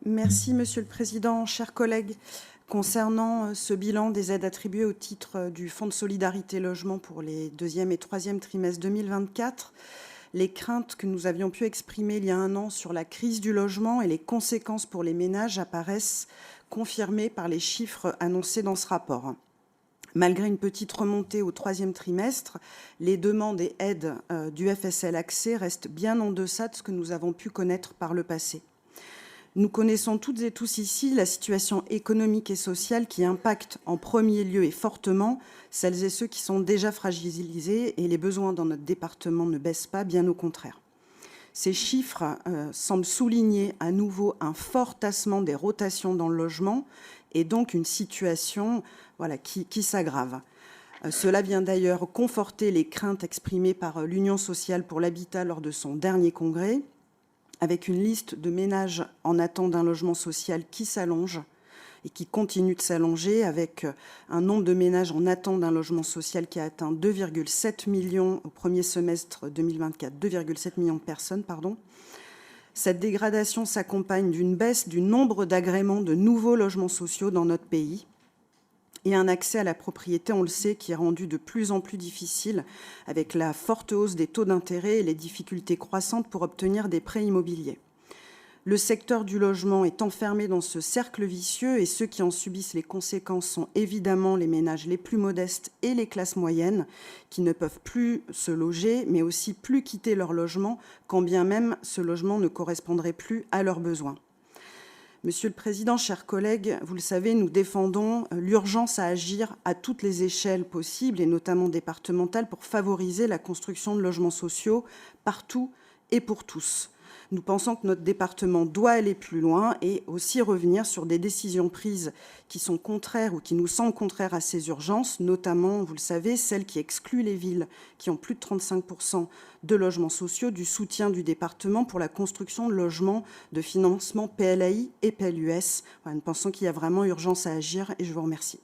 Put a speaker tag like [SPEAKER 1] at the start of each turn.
[SPEAKER 1] Merci, Monsieur le Président. Chers collègues, concernant ce bilan des aides attribuées au titre du Fonds de solidarité logement pour les deuxième et troisième trimestres 2024, les craintes que nous avions pu exprimer il y a un an sur la crise du logement et les conséquences pour les ménages apparaissent confirmées par les chiffres annoncés dans ce rapport. Malgré une petite remontée au troisième trimestre, les demandes et aides du FSL Accès restent bien en deçà de ce que nous avons pu connaître par le passé. Nous connaissons toutes et tous ici la situation économique et sociale qui impacte en premier lieu et fortement celles et ceux qui sont déjà fragilisés, et les besoins dans notre département ne baissent pas, bien au contraire. Ces chiffres semblent souligner à nouveau un fort tassement des rotations dans le logement et donc une situation qui s'aggrave. Cela vient d'ailleurs conforter les craintes exprimées par l'Union sociale pour l'habitat lors de son dernier congrès, avec une liste de ménages en attente d'un logement social qui s'allonge et qui continue de s'allonger, avec un nombre de ménages en attente d'un logement social qui a atteint 2,7 millions au premier semestre 2024, 2,7 millions de personnes, pardon. Cette dégradation s'accompagne d'une baisse du nombre d'agréments de nouveaux logements sociaux dans notre pays, et un accès à la propriété, on le sait, qui est rendu de plus en plus difficile avec la forte hausse des taux d'intérêt et les difficultés croissantes pour obtenir des prêts immobiliers. Le secteur du logement est enfermé dans ce cercle vicieux, et ceux qui en subissent les conséquences sont évidemment les ménages les plus modestes et les classes moyennes qui ne peuvent plus se loger, mais aussi plus quitter leur logement, quand bien même ce logement ne correspondrait plus à leurs besoins. Monsieur le Président, chers collègues, vous le savez, nous défendons l'urgence à agir à toutes les échelles possibles, et notamment départementales, pour favoriser la construction de logements sociaux partout et pour tous. Nous pensons que notre département doit aller plus loin et aussi revenir sur des décisions prises qui sont contraires ou qui nous semblent contraires à ces urgences, notamment, vous le savez, celles qui excluent les villes qui ont plus de 35% de logements sociaux du soutien du département pour la construction de logements de financement PLAI et PLUS. Nous pensons qu'il y a vraiment urgence à agir, et je vous remercie.